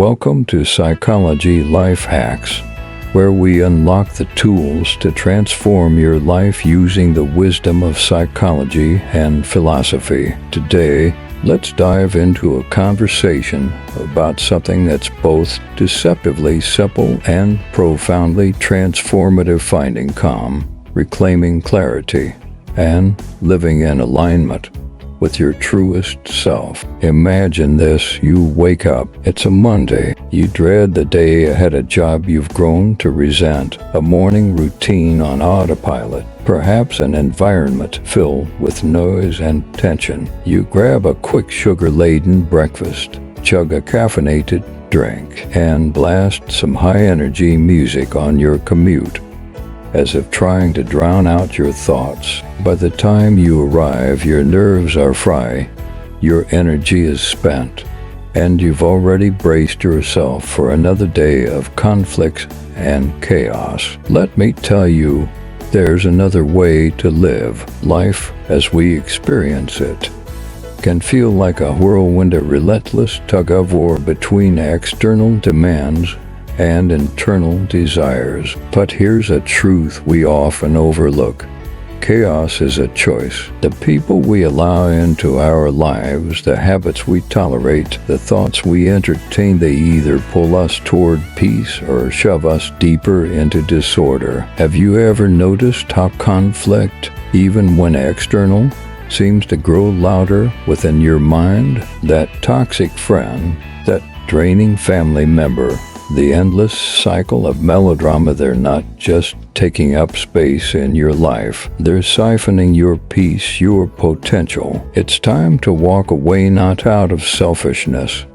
Welcome to Psychology Life Hacks, where we unlock the tools to transform your life using the wisdom of psychology and philosophy. Today, let's dive into a conversation about something that's both deceptively simple and profoundly transformative: finding calm, reclaiming clarity, and living in alignment with your truest self. Imagine this: you wake up, it's a Monday, you dread the day ahead, a job you've grown to resent, a morning routine on autopilot, perhaps an environment filled with noise and tension. You grab a quick sugar-laden breakfast, chug a caffeinated drink, and blast some high-energy music on your commute, as if trying to drown out your thoughts. By the time you arrive, your nerves are fried, your energy is spent, and you've already braced yourself for another day of conflicts and chaos. Let me tell you, there's another way to live. Life as we experience it can feel like a whirlwind, a relentless tug-of-war between external demands and internal desires. But here's a truth we often overlook: chaos is a choice. The people we allow into our lives, the habits we tolerate, the thoughts we entertain, they either pull us toward peace or shove us deeper into disorder. Have you ever noticed how conflict, even when external, seems to grow louder within your mind? That toxic friend, that draining family member, the endless cycle of melodrama, they're not just taking up space in your life, they're siphoning your peace, your potential. It's time to walk away, not out of selfishness,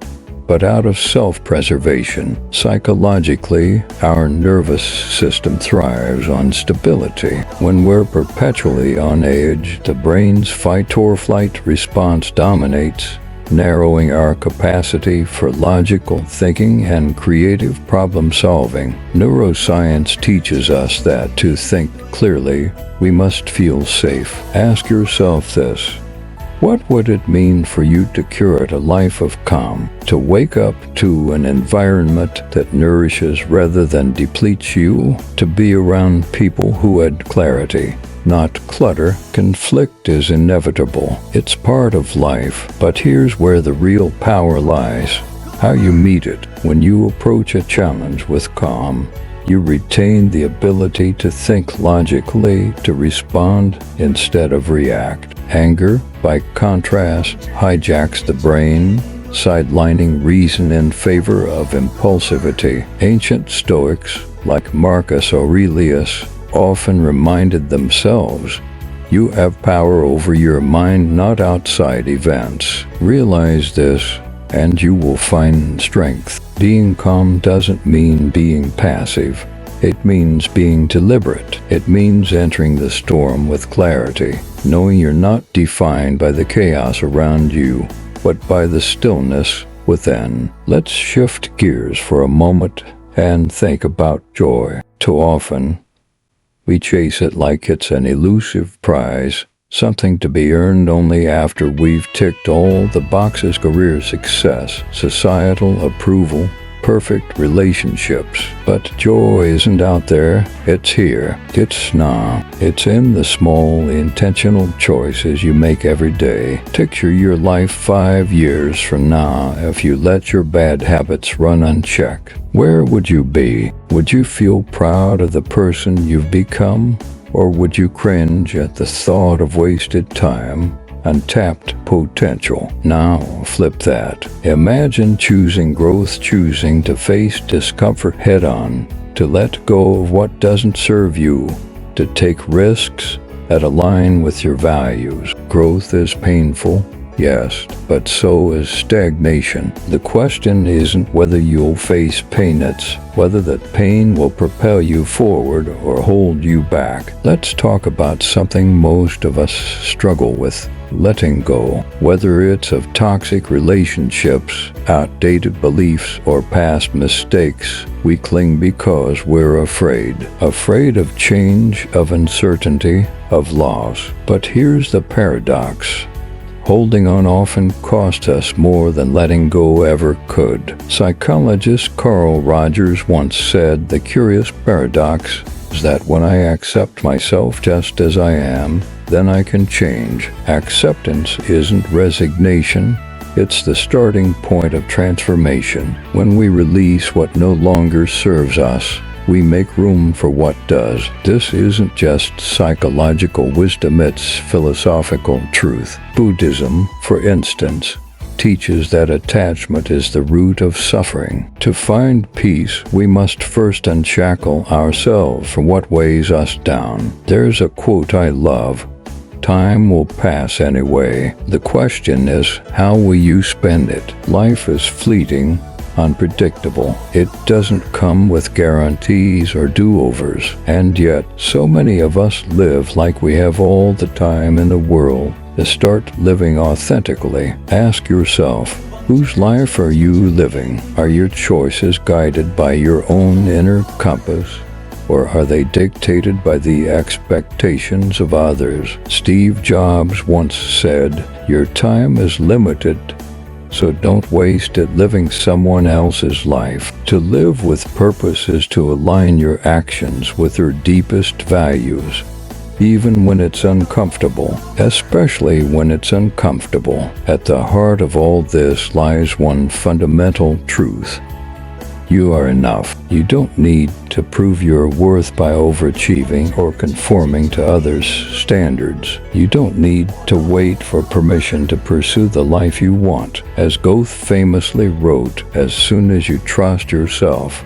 but out of self-preservation. Psychologically, our nervous system thrives on stability. When we're perpetually on edge, the brain's fight-or-flight response dominates, narrowing our capacity for logical thinking and creative problem-solving. Neuroscience teaches us that to think clearly, we must feel safe. Ask yourself this: what would it mean for you to curate a life of calm, to wake up to an environment that nourishes rather than depletes you, to be around people who add clarity, not clutter? Conflict is inevitable. It's part of life. But here's where the real power lies: how you meet it. When you approach a challenge with calm, you retain the ability to think logically, to respond instead of react. Anger, by contrast, hijacks the brain, sidelining reason in favor of impulsivity. Ancient Stoics, like Marcus Aurelius, often reminded themselves, you have power over your mind, not outside events. Realize this, and you will find strength. Being calm doesn't mean being passive. It means being deliberate. It means entering the storm with clarity, knowing you're not defined by the chaos around you, but by the stillness within. Let's shift gears for a moment and think about joy. Too often, we chase it like it's an elusive prize, something to be earned only after we've ticked all the boxes: career success, societal approval, perfect relationships. But joy isn't out there, it's here. It's now. It's in the small, intentional choices you make every day. Picture your life 5 years from now if you let your bad habits run unchecked. Where would you be? Would you feel proud of the person you've become? Or would you cringe at the thought of wasted time, untapped potential? Now flip that. Imagine choosing growth, choosing to face discomfort head-on, to let go of what doesn't serve you, to take risks that align with your values. Growth is painful, yes, but so is stagnation. The question isn't whether you'll face pain, it's whether that pain will propel you forward or hold you back. Let's talk about something most of us struggle with: letting go. Whether it's of toxic relationships, outdated beliefs, or past mistakes, we cling because we're afraid of change, of uncertainty, of loss. But here's the paradox: Holding on often costs us more than letting go ever could. Psychologist Carl Rogers once said, "The curious paradox is that when I accept myself just as I am, then I can change." Acceptance isn't resignation. It's the starting point of transformation. When we release what no longer serves us, we make room for what does. This isn't just psychological wisdom, it's philosophical truth. Buddhism, for instance, teaches that attachment is the root of suffering. To find peace, we must first unshackle ourselves from what weighs us down. There's a quote I love: "Time will pass anyway. The question is, how will you spend it?" Life is fleeting, unpredictable. It doesn't come with guarantees or do-overs. And yet, so many of us live like we have all the time in the world. To start living authentically, ask yourself, whose life are you living? Are your choices guided by your own inner compass, or are they dictated by the expectations of others? Steve Jobs once said, "Your time is limited, so don't waste it living someone else's life." To live with purpose is to align your actions with your deepest values, even when it's uncomfortable, especially when it's uncomfortable. At the heart of all this lies one fundamental truth: you are enough. You don't need to prove your worth by overachieving or conforming to others' standards. You don't need to wait for permission to pursue the life you want. As Goethe famously wrote, "As soon as you trust yourself,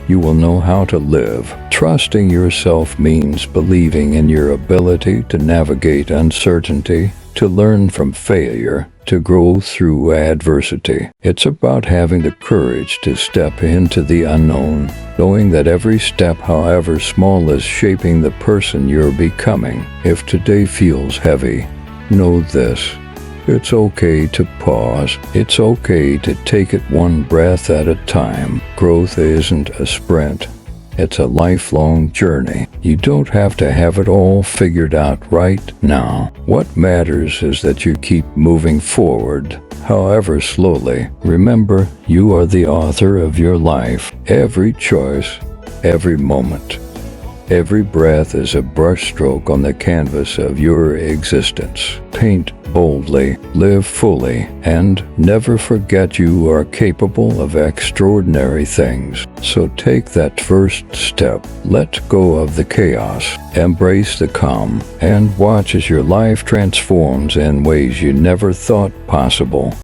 you will know how to live." Trusting yourself means believing in your ability to navigate uncertainty, to learn from failure, to grow through adversity. It's about having the courage to step into the unknown, knowing that every step, however small, is shaping the person you're becoming. If today feels heavy, know this: it's okay to pause. It's okay to take it one breath at a time. Growth isn't a sprint. It's a lifelong journey. You don't have to have it all figured out right now. What matters is that you keep moving forward, however slowly. Remember, you are the author of your life. Every choice, every moment, every breath is a brushstroke on the canvas of your existence. Paint boldly, live fully, and never forget you are capable of extraordinary things. So take that first step. Let go of the chaos, embrace the calm, and watch as your life transforms in ways you never thought possible.